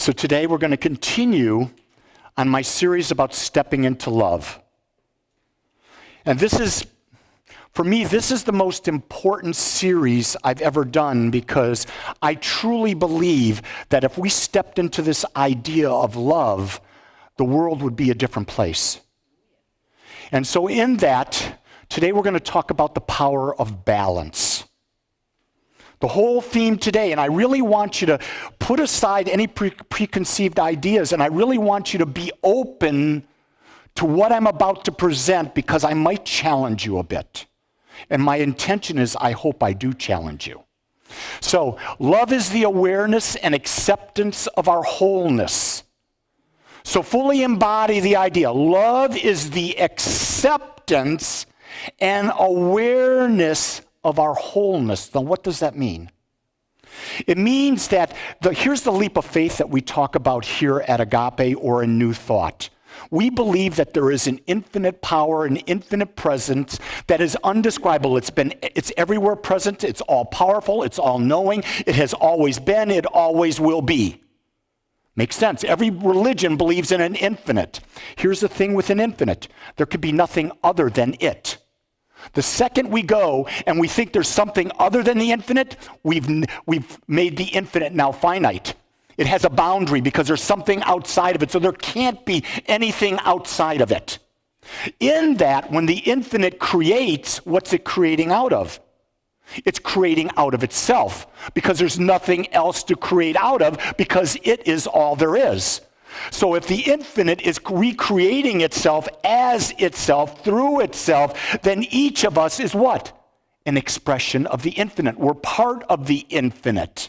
So today we're going to continue on my series about stepping into love. And this is, for me, this is the most important series I've ever done because I truly believe that if we stepped into this idea of love, the world would be a different place. And so in that, today we're going to talk about the power of balance. The whole theme today, and I really want you to put aside any preconceived ideas, and I really want you to be open to what I'm about to present because I might challenge you a bit. And my intention is I hope I do challenge you. So, love is the awareness and acceptance of our wholeness. So fully embody the idea. Love is the acceptance and awareness of our wholeness. Now, what does that mean? It means that, here's the leap of faith that we talk about here at Agape or in New Thought. We believe that there is an infinite power, an infinite presence that is undescribable. It's everywhere present. It's all powerful. It's all knowing. It has always been. It always will be. Makes sense. Every religion believes in an infinite. Here's the thing with an infinite. There could be nothing other than it. The second we go and we think there's something other than the infinite, we've made the infinite now finite. It has a boundary because there's something outside of it, so there can't be anything outside of it. In that, when the infinite creates, what's it creating out of? It's creating out of itself because there's nothing else to create out of because it is all there is. So if the infinite is recreating itself as itself, through itself, then each of us is what? An expression of the infinite. We're part of the infinite.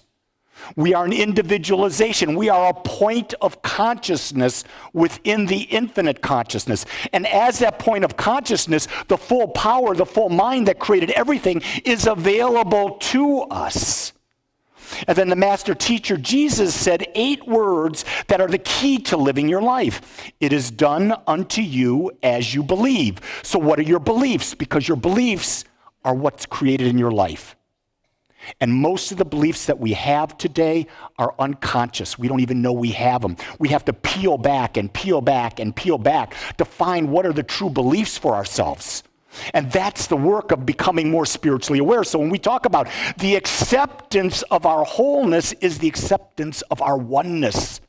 We are an individualization. We are a point of consciousness within the infinite consciousness. And as that point of consciousness, the full power, the full mind that created everything is available to us. And then the master teacher, Jesus, said 8 words that are the key to living your life. It is done unto you as you believe. So what are your beliefs? Because your beliefs are what's created in your life. And most of the beliefs that we have today are unconscious. We don't even know we have them. We have to peel back and peel back and peel back to find what are the true beliefs for ourselves. And that's the work of becoming more spiritually aware. So when we talk about the acceptance of our wholeness is the acceptance of our oneness,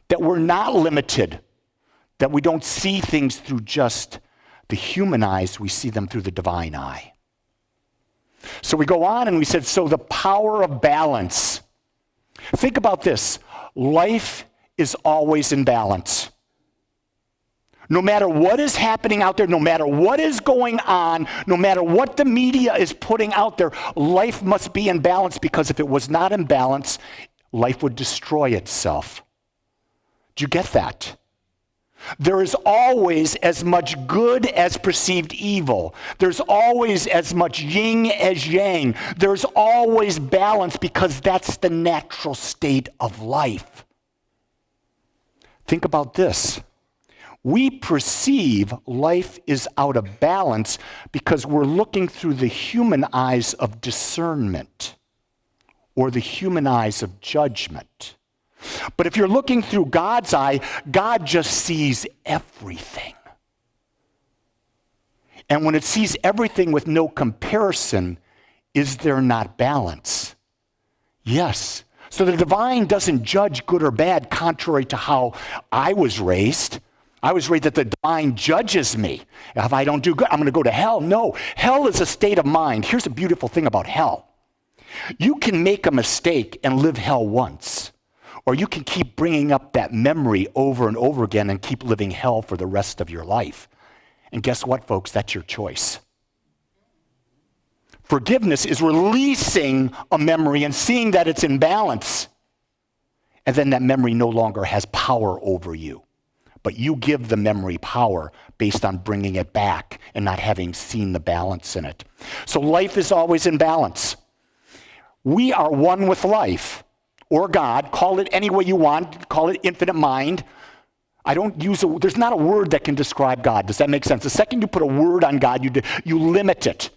that we're not limited, that we don't see things through just the human eyes, we see them through the divine eye. So we go on and we said, so the power of balance. Think about this. Life is always in balance. No matter what is happening out there, no matter what is going on, no matter what the media is putting out there, life must be in balance because if it was not in balance, life would destroy itself. Do you get that? There is always as much good as perceived evil. There's always as much yin as yang. There's always balance because that's the natural state of life. Think about this. We perceive life is out of balance because we're looking through the human eyes of discernment or the human eyes of judgment. But if you're looking through God's eye, God just sees everything. And when it sees everything with no comparison, is there not balance? Yes. So the divine doesn't judge good or bad contrary to how I was raised. I was raised that the divine judges me. If I don't do good, I'm going to go to hell. No, hell is a state of mind. Here's a beautiful thing about hell. You can make a mistake and live hell once, or you can keep bringing up that memory over and over again and keep living hell for the rest of your life. And guess what, folks? That's your choice. Forgiveness is releasing a memory and seeing that it's in balance. And then that memory no longer has power over you. But you give the memory power based on bringing it back and not having seen the balance in it. So life is always in balance. We are one with life or God. Call it any way you want. Call it infinite mind. There's not a word that can describe God. Does that make sense? The second you put a word on God, you limit it.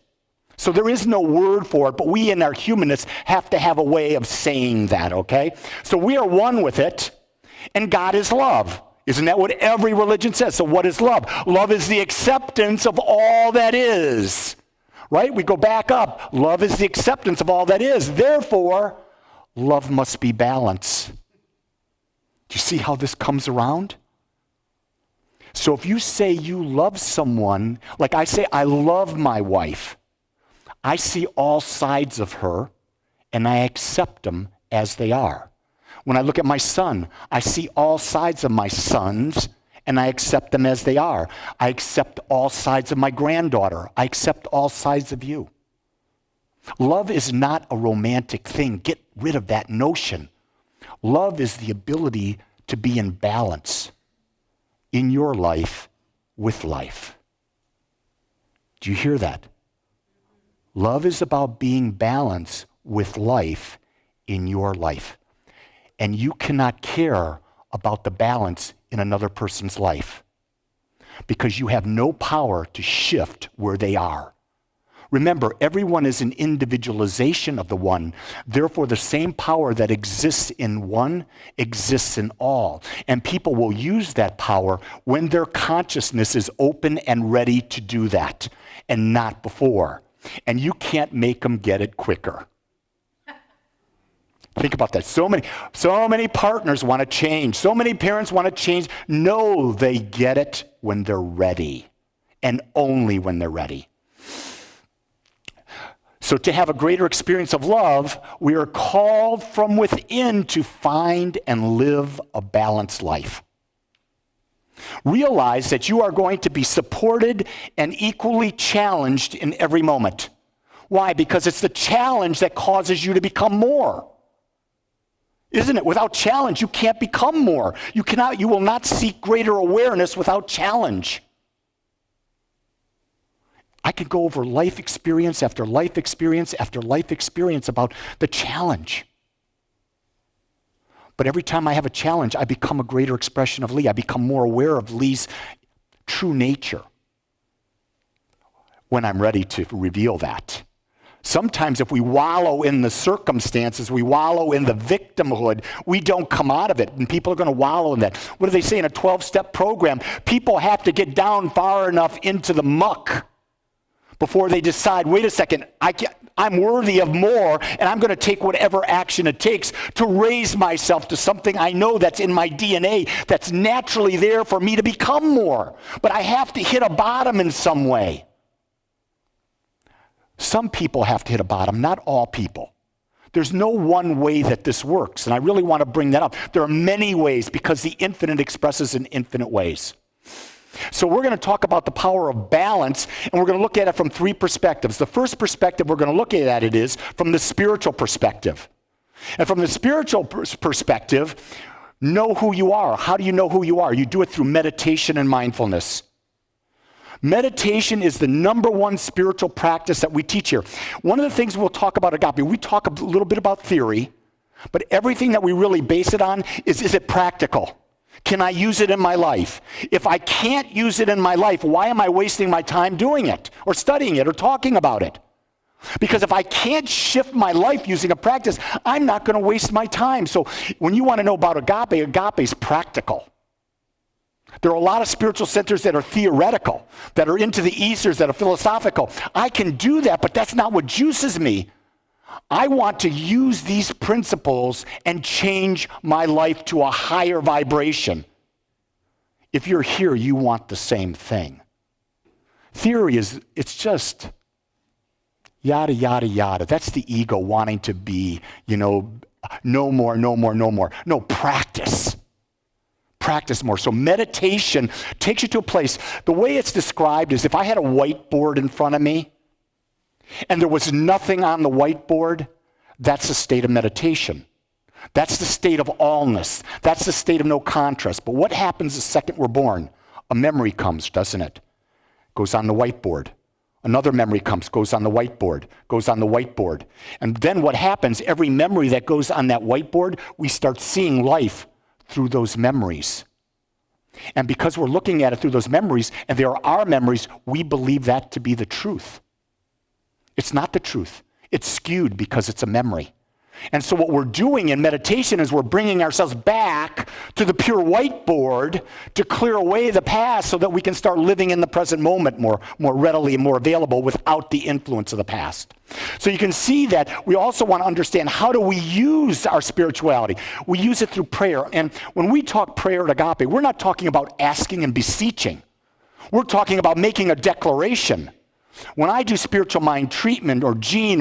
So there is no word for it, but we in our humanness have to have a way of saying that, okay? So we are one with it. And God is love. Isn't that what every religion says? So what is love? Love is the acceptance of all that is. Right? We go back up. Love is the acceptance of all that is. Therefore, love must be balance. Do you see how this comes around? So if you say you love someone, like I say, I love my wife, I see all sides of her and I accept them as they are. When I look at my son, I see all sides of my sons and I accept them as they are. I accept all sides of my granddaughter. I accept all sides of you. Love is not a romantic thing. Get rid of that notion. Love is the ability to be in balance in your life with life. Do you hear that? Love is about being balanced with life in your life. And you cannot care about the balance in another person's life because you have no power to shift where they are. Remember, everyone is an individualization of the one. Therefore, the same power that exists in one exists in all. And people will use that power when their consciousness is open and ready to do that, and not before. And you can't make them get it quicker. Think about that. So many partners want to change. So many parents want to change. No, they get it when they're ready, and only when they're ready. So to have a greater experience of love, we are called from within to find and live a balanced life. Realize that you are going to be supported and equally challenged in every moment. Why? Because it's the challenge that causes you to become more. Isn't it? Without challenge, you can't become more. You will not seek greater awareness without challenge. I could go over life experience after life experience after life experience about the challenge. But every time I have a challenge, I become a greater expression of Lee. I become more aware of Lee's true nature when I'm ready to reveal that. Sometimes if we wallow in the circumstances, we wallow in the victimhood, we don't come out of it, and people are going to wallow in that. What do they say in a 12-step program? People have to get down far enough into the muck before they decide, wait a second, I'm worthy of more, and I'm going to take whatever action it takes to raise myself to something I know that's in my DNA, that's naturally there for me to become more. But I have to hit a bottom in some way. Some people have to hit a bottom, not all people. There's no one way that this works, and I really want to bring that up. There are many ways because the infinite expresses in infinite ways. So we're going to talk about the power of balance, and we're going to look at it from three perspectives. The first perspective we're going to look at it is from the spiritual perspective. And from the spiritual perspective, know who you are. How do you know who you are? You do it through meditation and mindfulness. Meditation is the number one spiritual practice that we teach here. One of the things we'll talk about Agape, we talk a little bit about theory, but everything that we really base it on is it practical? Can I use it in my life? If I can't use it in my life, why am I wasting my time doing it or studying it or talking about it? Because if I can't shift my life using a practice, I'm not going to waste my time. So when you want to know about Agape, Agape is practical. There are a lot of spiritual centers that are theoretical, that are into the Easters, that are philosophical. I can do that, but that's not what juices me. I want to use these principles and change my life to a higher vibration. If you're here, you want the same thing. Theory it's just yada, yada, yada. That's the ego wanting to be, no more, no more, no more. No, practice. Practice more. So meditation takes you to a place. The way it's described is if I had a whiteboard in front of me and there was nothing on the whiteboard, that's a state of meditation. That's the state of allness. That's the state of no contrast. But what happens the second we're born? A memory comes, doesn't it? Goes on the whiteboard. Another memory comes, goes on the whiteboard, goes on the whiteboard. And then what happens, every memory that goes on that whiteboard, we start seeing life through those memories. And because we're looking at it through those memories, and they are our memories, we believe that to be the truth. It's not the truth. It's skewed because it's a memory. And so what we're doing in meditation is we're bringing ourselves back to the pure whiteboard to clear away the past so that we can start living in the present moment more readily and more available without the influence of the past. So you can see that we also want to understand, how do we use our spirituality? We use it through prayer. And when we talk prayer at Agape, we're not talking about asking and beseeching. We're talking about making a declaration. When I do spiritual mind treatment, or Gene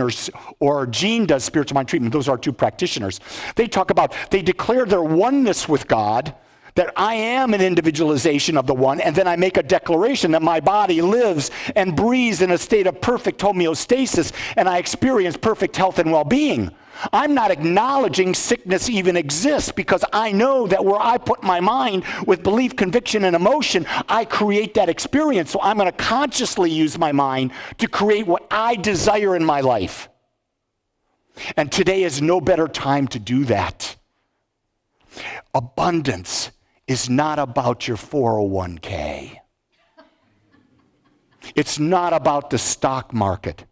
does spiritual mind treatment, those are our two practitioners, they declare their oneness with God, that I am an individualization of the one, and then I make a declaration that my body lives and breathes in a state of perfect homeostasis, and I experience perfect health and well-being. I'm not acknowledging sickness even exists, because I know that where I put my mind with belief, conviction, and emotion, I create that experience. So I'm going to consciously use my mind to create what I desire in my life. And today is no better time to do that. Abundance is not about your 401k. It's not about the stock market.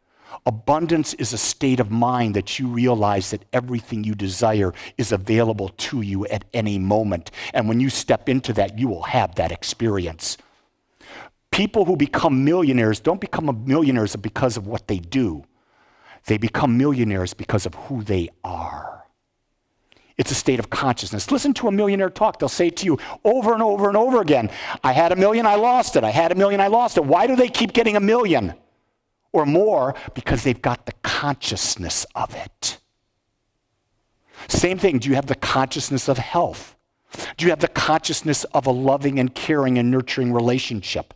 Abundance is a state of mind that you realize that everything you desire is available to you at any moment. And when you step into that, you will have that experience. People who become millionaires don't become millionaires because of what they do. They become millionaires because of who they are. It's a state of consciousness. Listen to a millionaire talk. They'll say to you over and over and over again, I had $1 million, I lost it. I had $1 million, I lost it. Why do they keep getting $1 million? Or more? Because they've got the consciousness of it. Same thing, do you have the consciousness of health? Do you have the consciousness of a loving and caring and nurturing relationship?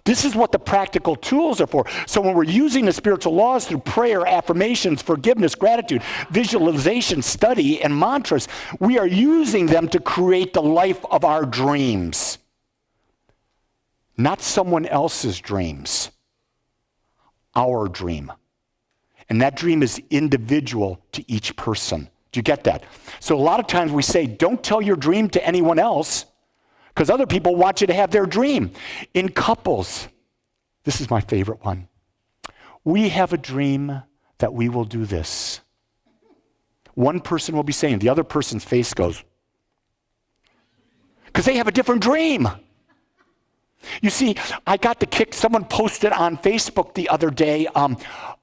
This is what the practical tools are for. So when we're using the spiritual laws through prayer, affirmations, forgiveness, gratitude, visualization, study, and mantras, we are using them to create the life of our dreams. Not someone else's dreams. Our dream. And that dream is individual to each person. Do you get that? So a lot of times we say, don't tell your dream to anyone else, because other people want you to have their dream. In couples, this is my favorite one. We have a dream that we will do this. One person will be saying, the other person's face goes, because they have a different dream. You see, I got the kick. Someone posted on Facebook the other day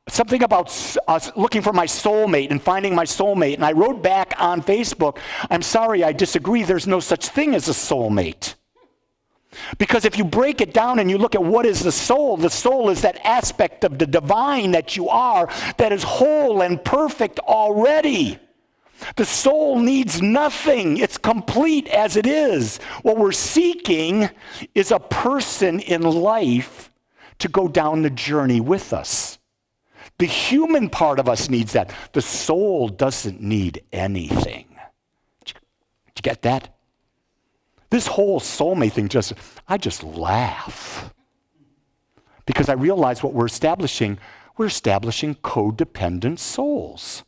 something about looking for my soulmate and finding my soulmate. And I wrote back on Facebook, I'm sorry, I disagree. There's no such thing as a soulmate. Because if you break it down and you look at what is the soul is that aspect of the divine that you are that is whole and perfect already. The soul needs nothing. It's complete as it is. What we're seeking is a person in life to go down the journey with us. The human part of us needs that. The soul doesn't need anything. Did you get that? This whole soulmate thing, I just laugh. Because I realize what we're establishing codependent souls.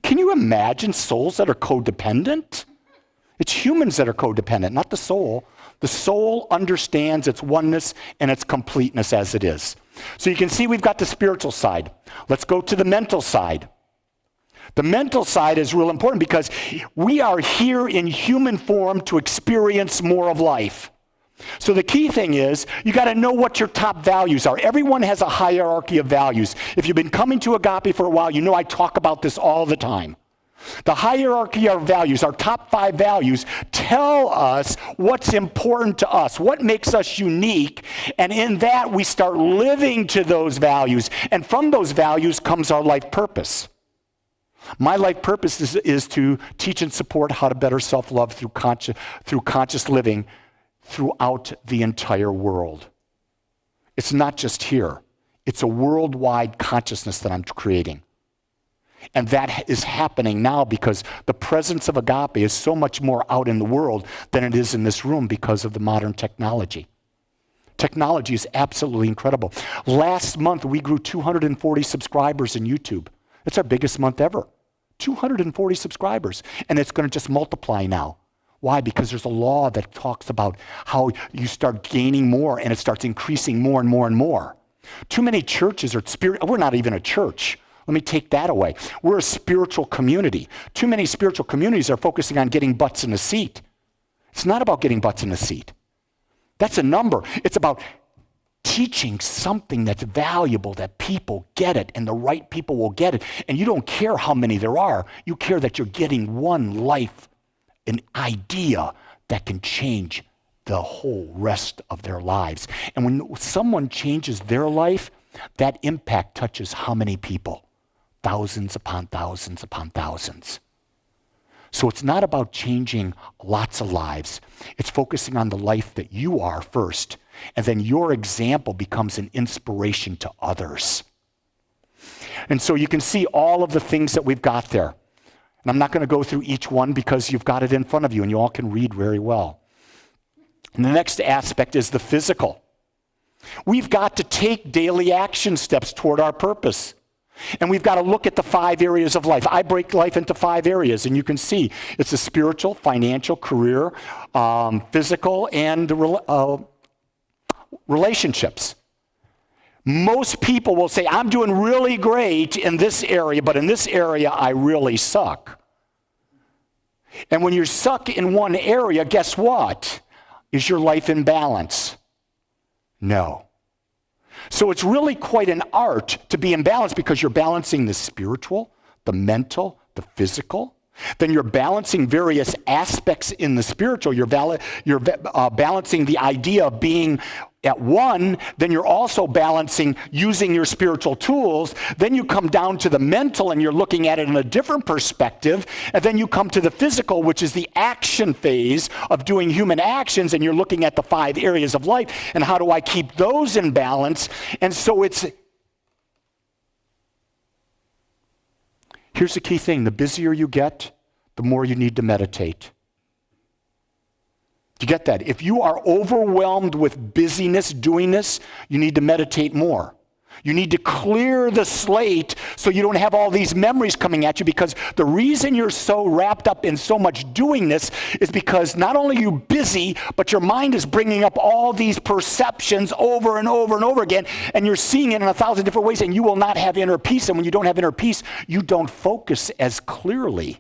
Can you imagine souls that are codependent? It's humans that are codependent, not the soul. The soul understands its oneness and its completeness as it is. So you can see we've got the spiritual side. Let's go to the mental side. The mental side is real important because we are here in human form to experience more of life. So the key thing is, you got to know what your top values are. Everyone has a hierarchy of values. If you've been coming to Agape for a while, you know I talk about this all the time. The hierarchy of values, our top 5 values, tell us what's important to us, what makes us unique, and in that we start living to those values. And from those values comes our life purpose. My life purpose is to teach and support how to better self-love through conscious living throughout the entire world. It's not just here. It's a worldwide consciousness that I'm creating. And that is happening now because the presence of Agape is so much more out in the world than it is in this room because of the modern technology. Technology is absolutely incredible. Last month, we grew 240 subscribers in YouTube. It's our biggest month ever. 240 subscribers. And it's going to just multiply now. Why? Because there's a law that talks about how you start gaining more and it starts increasing more and more and more. Too many churches are we're not even a church. Let me take that away. We're a spiritual community. Too many spiritual communities are focusing on getting butts in a seat. It's not about getting butts in a seat. That's a number. It's about teaching something that's valuable, that people get it, and the right people will get it. And you don't care how many there are. You care that you're getting one life, an idea that can change the whole rest of their lives. And when someone changes their life, that impact touches how many people? Thousands upon thousands upon thousands. So it's not about changing lots of lives. It's focusing on the life that you are first. And then your example becomes an inspiration to others. And so you can see all of the things that we've got there. And I'm not going to go through each one because you've got it in front of you and you all can read very well. And the next aspect is the physical. We've got to take daily action steps toward our purpose. And we've got to look at the 5 areas of life. I break life into 5 areas, and you can see it's the spiritual, financial, career, physical, and relationships. Most people will say, I'm doing really great in this area, but in this area, I really suck. And when you're stuck in one area, guess what? Is your life in balance? No. So it's really quite an art to be in balance because you're balancing the spiritual, the mental, the physical. Then you're balancing various aspects in the spiritual. You're balancing the idea of being at one. Then you're also balancing using your spiritual tools. Then you come down to the mental and you're looking at it in a different perspective. And then you come to the physical, which is the action phase of doing human actions. And you're looking at the 5 areas of life and how do I keep those in balance? And so here's the key thing. The busier you get, the more you need to meditate. Do you get that? If you are overwhelmed with busyness doing this, you need to meditate more. You need to clear the slate so you don't have all these memories coming at you, because the reason you're so wrapped up in so much doing this is because not only are you busy, but your mind is bringing up all these perceptions over and over and over again, and you're seeing it in 1,000 different ways, and you will not have inner peace. And when you don't have inner peace, you don't focus as clearly.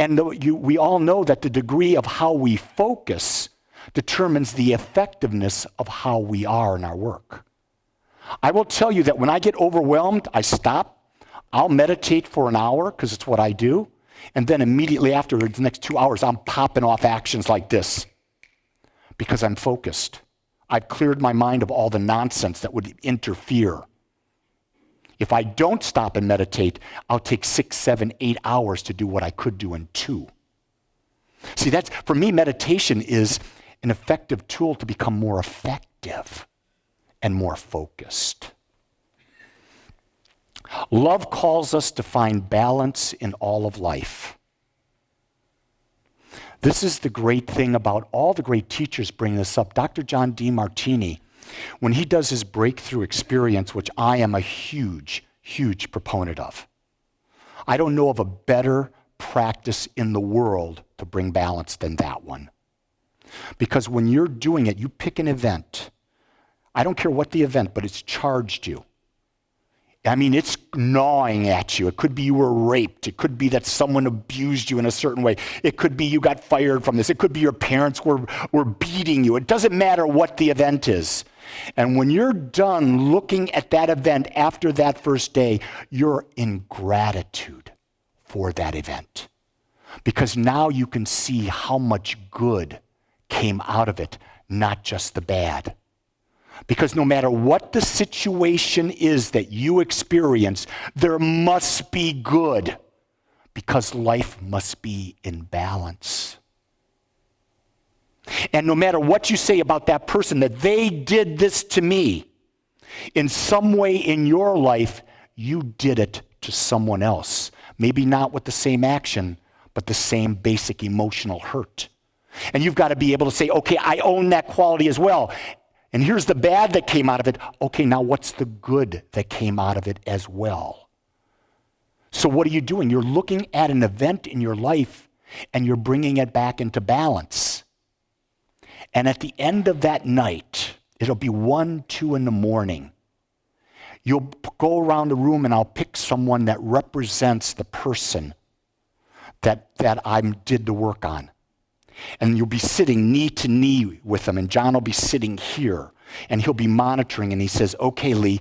And we all know that the degree of how we focus determines the effectiveness of how we are in our work. I will tell you that when I get overwhelmed, I stop. I'll meditate for an hour because it's what I do. And then immediately after the next 2 hours, I'm popping off actions like this because I'm focused. I've cleared my mind of all the nonsense that would interfere. If I don't stop and meditate, I'll take 6, 7, 8 hours to do what I could do in 2. See, for me, meditation is an effective tool to become more effective and more focused. Love calls us to find balance in all of life. This is the great thing about all the great teachers bring this up. Dr. John DeMartini, when he does his breakthrough experience, which I am a huge, huge proponent of, I don't know of a better practice in the world to bring balance than that one. Because when you're doing it, you pick an event. I don't care what the event, but it's charged you. I mean, it's gnawing at you. It could be you were raped. It could be that someone abused you in a certain way. It could be you got fired from this. It could be your parents were beating you. It doesn't matter what the event is. And when you're done looking at that event after that first day, you're in gratitude for that event. Because now you can see how much good came out of it, not just the bad. Because no matter what the situation is that you experience, there must be good, because life must be in balance. And no matter what you say about that person, that they did this to me, in some way in your life, you did it to someone else. Maybe not with the same action, but the same basic emotional hurt. And you've got to be able to say, okay, I own that quality as well. And here's the bad that came out of it. Okay, now what's the good that came out of it as well? So what are you doing? You're looking at an event in your life and you're bringing it back into balance. And at the end of that night, it'll be 1, 2 in the morning. You'll go around the room and I'll pick someone that represents the person that I did the work on. And you'll be sitting knee to knee with them, and John will be sitting here, and he'll be monitoring, and he says, okay, Lee,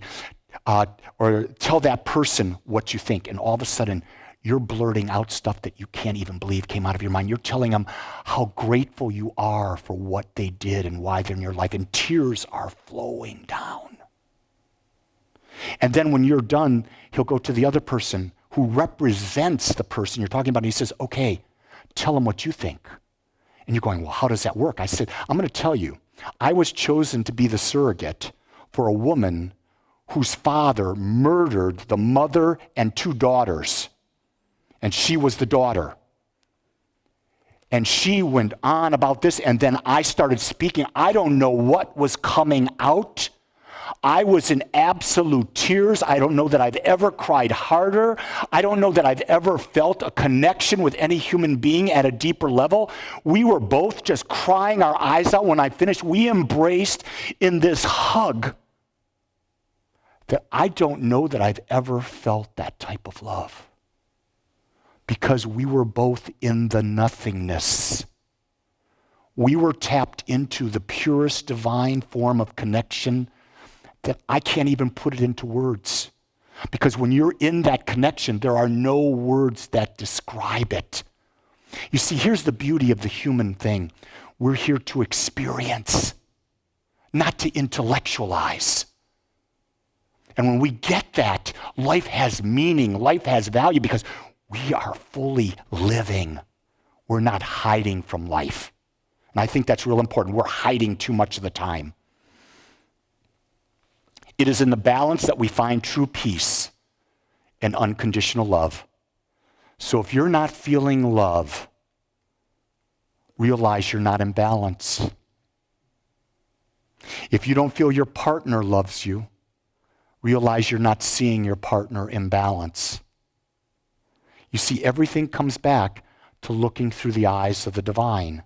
or tell that person what you think. And all of a sudden, you're blurting out stuff that you can't even believe came out of your mind. You're telling them how grateful you are for what they did and why they're in your life, and tears are flowing down. And then when you're done, he'll go to the other person who represents the person you're talking about, and he says, okay, tell them what you think. And you're going, well, how does that work? I said, I'm going to tell you. I was chosen to be the surrogate for a woman whose father murdered the mother and 2 daughters. And she was the daughter. And she went on about this, and then I started speaking. I don't know what was coming out. I was in absolute tears. I don't know that I've ever cried harder. I don't know that I've ever felt a connection with any human being at a deeper level. We were both just crying our eyes out when I finished. We embraced in this hug that I don't know that I've ever felt that type of love, because we were both in the nothingness. We were tapped into the purest divine form of connection that I can't even put it into words. Because when you're in that connection, there are no words that describe it. You see, here's the beauty of the human thing. We're here to experience, not to intellectualize. And when we get that, life has meaning, life has value, because we are fully living. We're not hiding from life. And I think that's real important. We're hiding too much of the time. It is in the balance that we find true peace and unconditional love. So if you're not feeling love, realize you're not in balance. If you don't feel your partner loves you, realize you're not seeing your partner in balance. You see, everything comes back to looking through the eyes of the divine.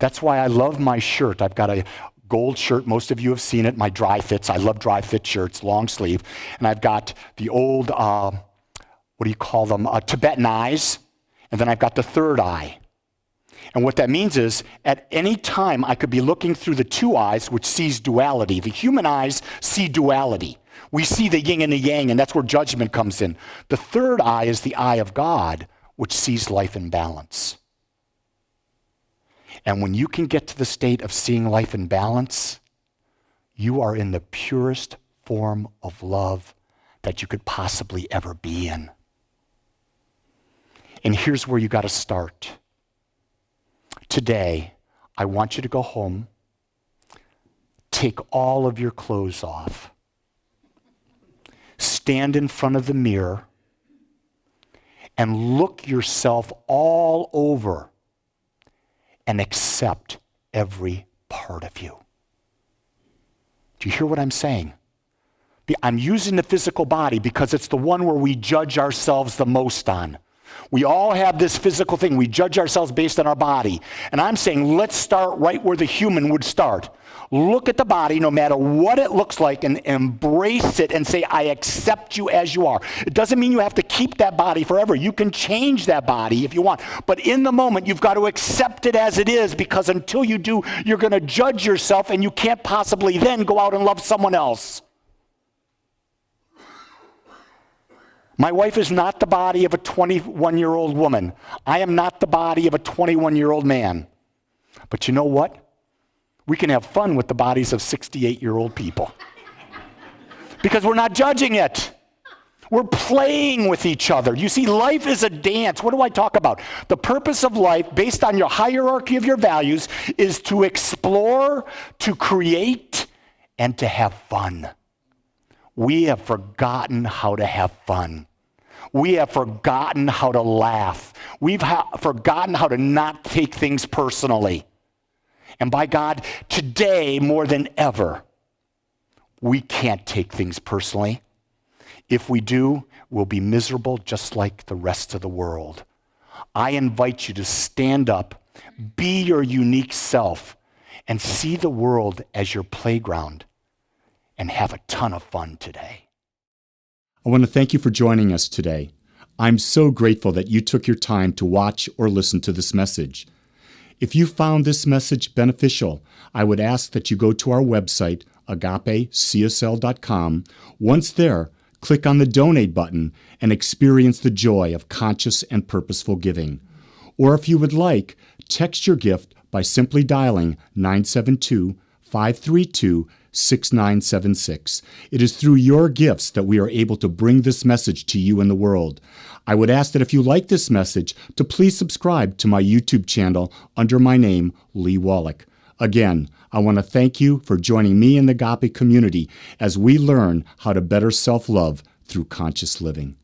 That's why I love my shirt. I've got a gold shirt. Most of you have seen it, my dry fits. I love dry fit shirts, long sleeve. And I've got the old, what do you call them, Tibetan eyes. And then I've got the third eye. And what that means is, at any time, I could be looking through the 2 eyes, which sees duality. The human eyes see duality. We see the yin and the yang, and that's where judgment comes in. The third eye is the eye of God, which sees life in balance. And when you can get to the state of seeing life in balance, you are in the purest form of love that you could possibly ever be in. And here's where you got to start. Today, I want you to go home, take all of your clothes off, stand in front of the mirror, and look yourself all over and accept every part of you. Do you hear what I'm saying? I'm using the physical body because it's the one where we judge ourselves the most on. We all have this physical thing. We judge ourselves based on our body. And I'm saying, let's start right where the human would start. Look at the body, no matter what it looks like, and embrace it and say, I accept you as you are. It doesn't mean you have to keep that body forever. You can change that body if you want. But in the moment, you've got to accept it as it is, because until you do, you're going to judge yourself, and you can't possibly then go out and love someone else. My wife is not the body of a 21-year-old woman. I am not the body of a 21-year-old man. But you know what? We can have fun with the bodies of 68-year-old people. Because we're not judging it. We're playing with each other. You see, life is a dance. What do I talk about? The purpose of life, based on your hierarchy of your values, is to explore, to create, and to have fun. We have forgotten how to have fun. We have forgotten how to laugh. We've forgotten how to not take things personally. And by God, today more than ever, we can't take things personally. If we do, we'll be miserable just like the rest of the world. I invite you to stand up, be your unique self, and see the world as your playground, and have a ton of fun today. I want to thank you for joining us today. I'm so grateful that you took your time to watch or listen to this message. If you found this message beneficial, I would ask that you go to our website, agapecsl.com. Once there, click on the donate button and experience the joy of conscious and purposeful giving. Or if you would like, text your gift by simply dialing 972-532-6976. It is through your gifts that we are able to bring this message to you in the world. I would ask that if you like this message, to please subscribe to my YouTube channel under my name, Lee Wolak. Again, I want to thank you for joining me in the Agape community as we learn how to better self-love through conscious living.